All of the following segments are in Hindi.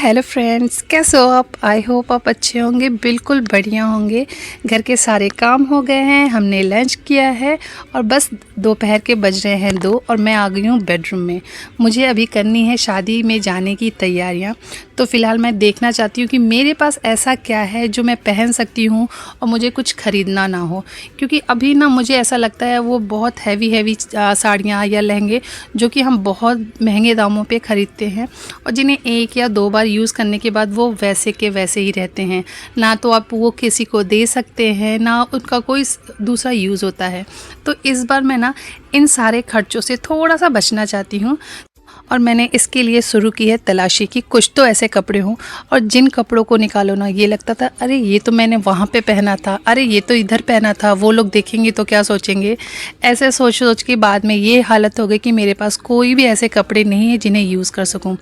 हेलो फ्रेंड्स, कैसे हो आप? आई होप आप अच्छे होंगे, बिल्कुल बढ़िया होंगे। घर के सारे काम हो गए हैं, हमने लंच किया है और बस दोपहर के बज रहे हैं 2 और मैं आ गई हूँ बेडरूम में। मुझे अभी करनी है शादी में जाने की तैयारियाँ। तो फ़िलहाल मैं देखना चाहती हूँ कि मेरे पास ऐसा क्या है जो मैं पहन सकती हूँ और मुझे कुछ ख़रीदना ना हो। क्योंकि अभी ना मुझे ऐसा लगता है वो बहुत हैवी साड़ियाँ या लहंगे जो कि हम बहुत महंगे दामों पे ख़रीदते हैं और जिन्हें 1 या 2 बार यूज़ करने के बाद वो वैसे के वैसे ही रहते हैं। ना तो आप वो किसी को दे सकते हैं, ना उनका कोई दूसरा यूज़ होता है। तो इस बार मैं ना इन सारे खर्चों से थोड़ा-सा बचना चाहती हूँ और मैंने इसके लिए शुरू की है तलाशी कि कुछ तो ऐसे कपड़े हों और जिन कपड़ों को निकालो ना ये लगता था अरे ये तो मैंने वहाँ पे पहना था, अरे ये तो इधर पहना था, वो लोग देखेंगे तो क्या सोचेंगे। ऐसे सोच के बाद में ये हालत हो गई कि मेरे पास कोई भी ऐसे कपड़े नहीं है जिन्हें यूज़ कर सकूं।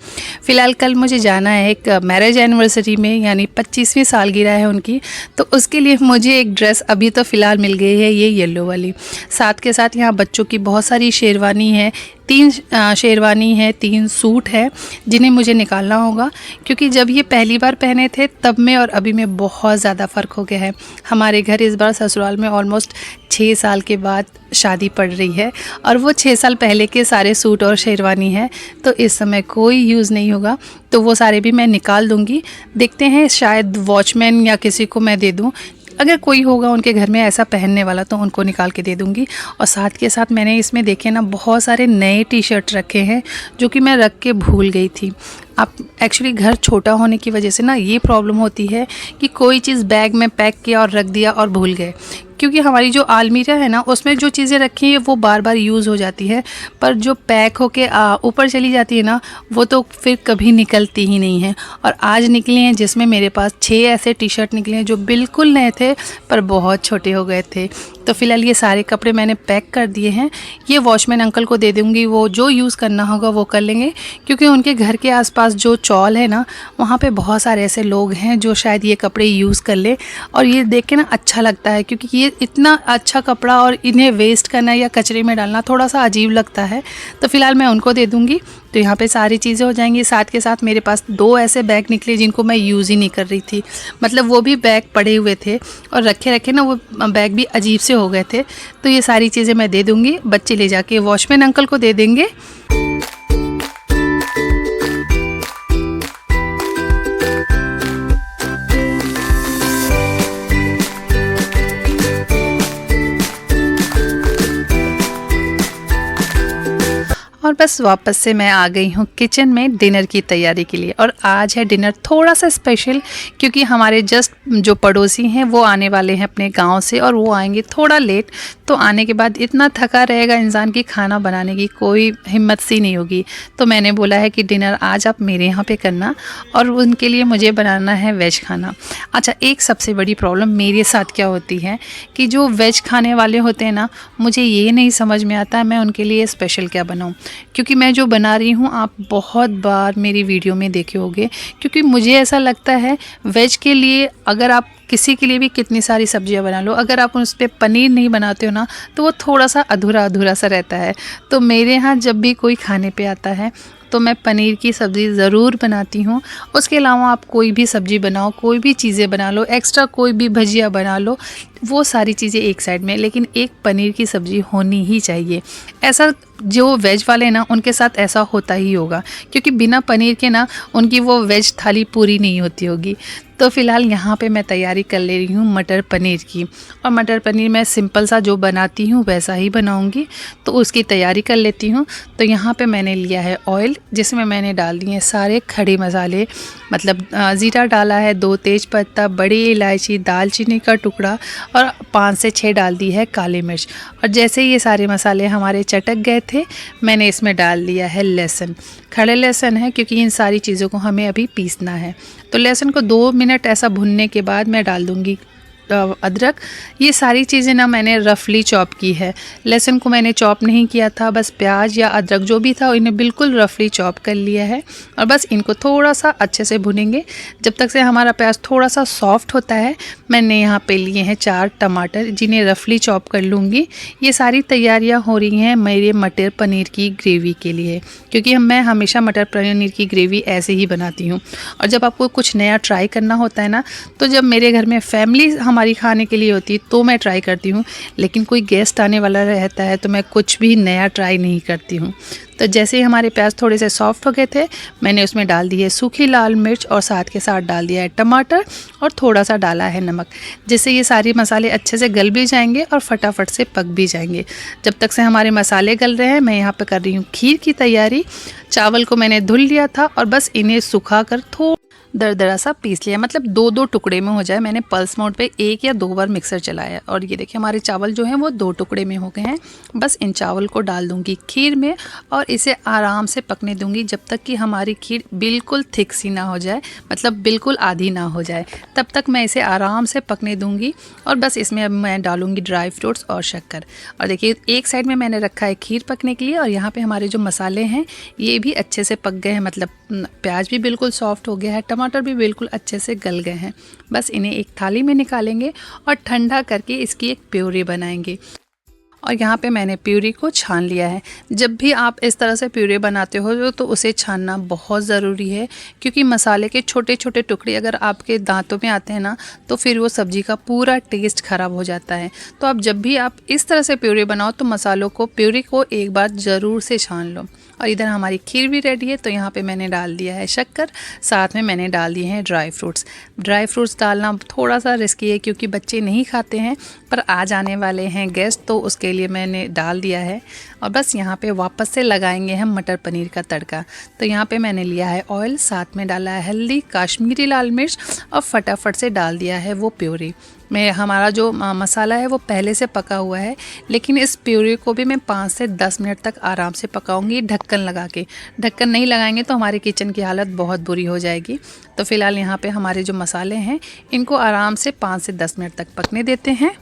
फ़िलहाल कल मुझे जाना है एक मैरिज एनिवर्सरी में, यानी 25वीं सालगिरह है उनकी। तो उसके लिए मुझे एक ड्रेस अभी तो फ़िलहाल मिल गई है, ये येलो वाली। साथ के साथ यहाँ बच्चों की बहुत सारी शेरवानी है, 3 शेरवानी है, 3 सूट है जिन्हें मुझे निकालना होगा। क्योंकि जब ये पहली बार पहने थे तब में और अभी में बहुत ज़्यादा फ़र्क हो गया है। हमारे घर इस बार ससुराल में ऑलमोस्ट 6 साल के बाद शादी पड़ रही है और वो 6 साल पहले के सारे सूट और शेरवानी है, तो इस समय कोई यूज़ नहीं होगा। तो वो सारे भी मैं निकाल दूँगी। देखते हैं, शायद वॉचमैन या किसी को मैं दे दूँ। अगर कोई होगा उनके घर में ऐसा पहनने वाला तो उनको निकाल के दे दूँगी। और साथ के साथ मैंने इसमें देखे ना बहुत सारे नए टी-शर्ट रखे हैं जो कि मैं रख के भूल गई थी। अब एक्चुअली घर छोटा होने की वजह से ना ये प्रॉब्लम होती है कि कोई चीज़ बैग में पैक किया और रख दिया और भूल गए। क्योंकि हमारी जो अलमीरा है ना उसमें जो चीज़ें रखी हैं वो बार बार यूज़ हो जाती है, पर जो पैक होके ऊपर चली जाती है ना वो तो फिर कभी निकलती ही नहीं है। और आज निकली हैं जिसमें मेरे पास 6 ऐसे टी-शर्ट निकले हैं जो बिल्कुल नए थे पर बहुत छोटे हो गए थे। तो फ़िलहाल ये सारे कपड़े मैंने पैक कर दिए हैं। ये वॉचमैन अंकल को दे दूँगी, वो जो यूज़ करना होगा वो कर लेंगे। क्योंकि उनके घर के आसपास जो चौल है ना वहाँ पे बहुत सारे ऐसे लोग हैं जो शायद ये कपड़े यूज़ कर ले। और ये देख के ना अच्छा लगता है क्योंकि ये इतना अच्छा कपड़ा और इन्हें वेस्ट करना या कचरे में डालना थोड़ा सा अजीब लगता है। तो फ़िलहाल मैं उनको दे दूँगी। तो यहाँ पे सारी चीज़ें हो जाएंगी। साथ के साथ मेरे पास 2 ऐसे बैग निकले जिनको मैं यूज़ ही नहीं कर रही थी, मतलब वो भी बैग पड़े हुए थे और रखे रखे ना वो बैग भी अजीब से हो गए थे। तो ये सारी चीज़ें मैं दे दूँगी, बच्चे ले जाके वॉचमैन अंकल को दे देंगे। और बस वापस से मैं आ गई हूँ किचन में डिनर की तैयारी के लिए। और आज है डिनर थोड़ा सा स्पेशल क्योंकि हमारे जस्ट जो पड़ोसी हैं वो आने वाले हैं अपने गांव से और वो आएंगे थोड़ा लेट। तो आने के बाद इतना थका रहेगा इंसान की खाना बनाने की कोई हिम्मत सी नहीं होगी। तो मैंने बोला है कि डिनर आज आप मेरे यहाँ पे करना और उनके लिए मुझे बनाना है वेज खाना। अच्छा, एक सबसे बड़ी प्रॉब्लम मेरे साथ क्या होती है कि जो वेज खाने वाले होते हैं ना, मुझे ये नहीं समझ में आता मैं उनके लिए स्पेशल क्या बनाऊँ। क्योंकि मैं जो बना रही हूँ आप बहुत बार मेरी वीडियो में देखे होंगे। क्योंकि मुझे ऐसा लगता है वेज के लिए अगर आप किसी के लिए भी कितनी सारी सब्जियां बना लो, अगर आप उस पर पनीर नहीं बनाते हो ना तो वो थोड़ा सा अधूरा अधूरा सा रहता है। तो मेरे यहाँ जब भी कोई खाने पे आता है तो मैं पनीर की सब्ज़ी ज़रूर बनाती हूँ। उसके अलावा आप कोई भी सब्ज़ी बनाओ, कोई भी चीज़ें बना लो, एक्स्ट्रा कोई भी भजिया बना लो, वो सारी चीज़ें एक साइड में, लेकिन एक पनीर की सब्ज़ी होनी ही चाहिए। ऐसा जो वेज वाले ना उनके साथ ऐसा होता ही होगा क्योंकि बिना पनीर के ना उनकी वो वेज थाली पूरी नहीं होती होगी। तो फ़िलहाल यहाँ पे मैं तैयारी कर ले रही हूँ मटर पनीर की। और मटर पनीर मैं सिंपल सा जो बनाती हूँ वैसा ही बनाऊँगी, तो उसकी तैयारी कर लेती हूँ। तो यहाँ पे मैंने लिया है ऑयल जिसमें मैंने डाल दिए सारे खड़े मसाले, मतलब ज़ीरा डाला है, 2 तेज पत्ता, बड़ी इलायची, दालचीनी का टुकड़ा और 5 से 6 डाल दी है काली मिर्च। और जैसे ये सारे मसाले हमारे चटक गए थे मैंने इसमें डाल दिया है लहसुन। खड़े लहसुन है क्योंकि इन सारी चीज़ों को हमें अभी पीसना है। तो लहसुन को 2 मिनट ऐसा भुनने के बाद मैं डाल दूँगी अदरक, ये सारी चीज़ें ना मैंने रफली चॉप की है। लहसुन को मैंने चॉप नहीं किया था, बस प्याज या अदरक जो भी था इन्हें बिल्कुल रफली चॉप कर लिया है और बस इनको थोड़ा सा अच्छे से भुनेंगे जब तक से हमारा प्याज थोड़ा सा सॉफ्ट होता है। मैंने यहाँ पे लिए हैं 4 टमाटर जिन्हें रफली चॉप कर लूँगी। ये सारी तैयारियाँ हो रही हैं मेरे मटर पनीर की ग्रेवी के लिए, क्योंकि मैं हमेशा मटर पनीर की ग्रेवी ऐसे ही बनाती हूँ। और जब आपको कुछ नया ट्राई करना होता है ना, तो जब मेरे घर में फैमिली हमारी खाने के लिए होती है तो मैं ट्राई करती हूँ, लेकिन कोई गेस्ट आने वाला रहता है तो मैं कुछ भी नया ट्राई नहीं करती हूँ। तो जैसे ही हमारे प्याज थोड़े से सॉफ्ट हो गए थे, मैंने उसमें डाल दी है सूखी लाल मिर्च और साथ के साथ डाल दिया है टमाटर और थोड़ा सा डाला है नमक, जिससे ये सारे मसाले अच्छे से गल भी जाएंगे और फटाफट से पक भी जाएंगे। जब तक से हमारे मसाले गल रहे हैं, मैं यहाँ पे कर रही हूँ खीर की तैयारी। चावल को मैंने धुल लिया था और बस इन्हें सुखा कर थोड़ा दरदरा सा पीस लिया, मतलब 2-2 टुकड़े में हो जाए। मैंने पल्स मोड पे 1 या 2 बार मिक्सर चलाया और ये देखिए हमारे चावल जो हैं वो 2 टुकड़े में हो गए हैं। बस इन चावल को डाल दूंगी खीर में और इसे आराम से पकने दूंगी जब तक कि हमारी खीर बिल्कुल थिक सी ना हो जाए, मतलब बिल्कुल आधी ना हो जाए। तब तक मैं इसे आराम से पकने दूंगी और बस इसमें अब मैं डालूंगी ड्राई फ्रूट्स और शक्कर। और देखिए एक साइड में मैंने रखा है खीर पकने के लिए और यहाँ पे हमारे जो मसाले हैं ये भी अच्छे से पक गए हैं, मतलब प्याज भी बिल्कुल सॉफ्ट हो गया है, टमाटर भी बिल्कुल अच्छे से गल गए हैं। बस इन्हें एक थाली में निकालेंगे और ठंडा करके इसकी एक प्यूरी बनाएंगे। और यहाँ पे मैंने प्यूरी को छान लिया है। जब भी आप इस तरह से प्यूरी बनाते हो तो उसे छानना बहुत ज़रूरी है, क्योंकि मसाले के छोटे छोटे टुकड़े अगर आपके दांतों में आते हैं ना, तो फिर वो सब्ज़ी का पूरा टेस्ट ख़राब हो जाता है। तो आप जब भी आप इस तरह से प्यूरी बनाओ तो मसालों को, प्यूरी को एक बार ज़रूर से छान लो। और इधर हमारी खीर भी रेडी है, तो यहाँ पे मैंने डाल दिया है शक्कर, साथ में मैंने डाल दिए हैं ड्राई फ्रूट्स। ड्राई फ्रूट्स डालना थोड़ा सा रिस्की है क्योंकि बच्चे नहीं खाते हैं, पर आ जाने वाले हैं गेस्ट तो उसके लिए मैंने डाल दिया है। और बस यहाँ पे वापस से लगाएंगे हम मटर पनीर का तड़का। तो यहाँ पे मैंने लिया है ऑयल, साथ में डाला है हल्दी, काश्मीरी लाल मिर्च और फटाफट से डाल दिया है वो प्यूरी। मैं हमारा जो मसाला है वो पहले से पका हुआ है, लेकिन इस प्यूरी को भी मैं 5 से 10 मिनट तक आराम से पकाऊंगी ढक्कन लगा के। ढक्कन नहीं लगाएंगे तो हमारे किचन की हालत बहुत बुरी हो जाएगी। तो फ़िलहाल यहाँ पे हमारे जो मसाले हैं इनको आराम से 5 से 10 मिनट तक पकने देते हैं।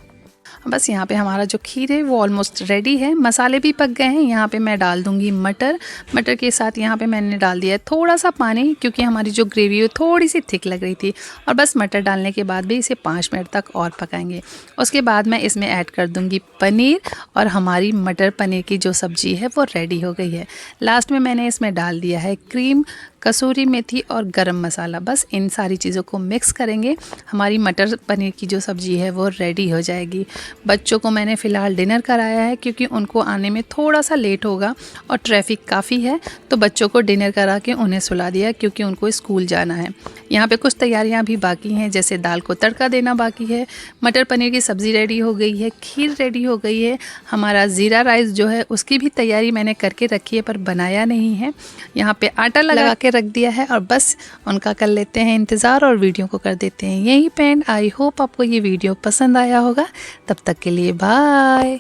बस यहाँ पे हमारा जो खीर है वो ऑलमोस्ट रेडी है, मसाले भी पक गए हैं। यहाँ पे मैं डाल दूँगी मटर। मटर के साथ यहाँ पे मैंने डाल दिया है थोड़ा सा पानी, क्योंकि हमारी जो ग्रेवी है थोड़ी सी थिक लग रही थी। और बस मटर डालने के बाद भी इसे 5 मिनट तक और पकाएंगे। उसके बाद मैं इसमें ऐड कर दूँगी पनीर और हमारी मटर पनीर की जो सब्ज़ी है वो रेडी हो गई है। लास्ट में मैंने इसमें डाल दिया है क्रीम, कसूरी मेथी और गरम मसाला। बस इन सारी चीज़ों को मिक्स करेंगे, हमारी मटर पनीर की जो सब्ज़ी है वो रेडी हो जाएगी। बच्चों को मैंने फ़िलहाल डिनर कराया है, क्योंकि उनको आने में थोड़ा सा लेट होगा और ट्रैफिक काफ़ी है, तो बच्चों को डिनर करा के उन्हें सुला दिया, क्योंकि उनको स्कूल जाना है। यहाँ पे कुछ तैयारियाँ भी बाकी हैं, जैसे दाल को तड़का देना बाकी है, मटर पनीर की सब्ज़ी रेडी हो गई है, खीर रेडी हो गई है, हमारा ज़ीरा राइस जो है उसकी भी तैयारी मैंने करके रखी है पर बनाया नहीं है। यहाँ पे आटा लगा के रख दिया है और बस उनका कर लेते हैं इंतज़ार और वीडियो को कर देते हैं यहीं पे एंड। आई होप आपको ये वीडियो पसंद आया होगा। तब तक के लिए बाय।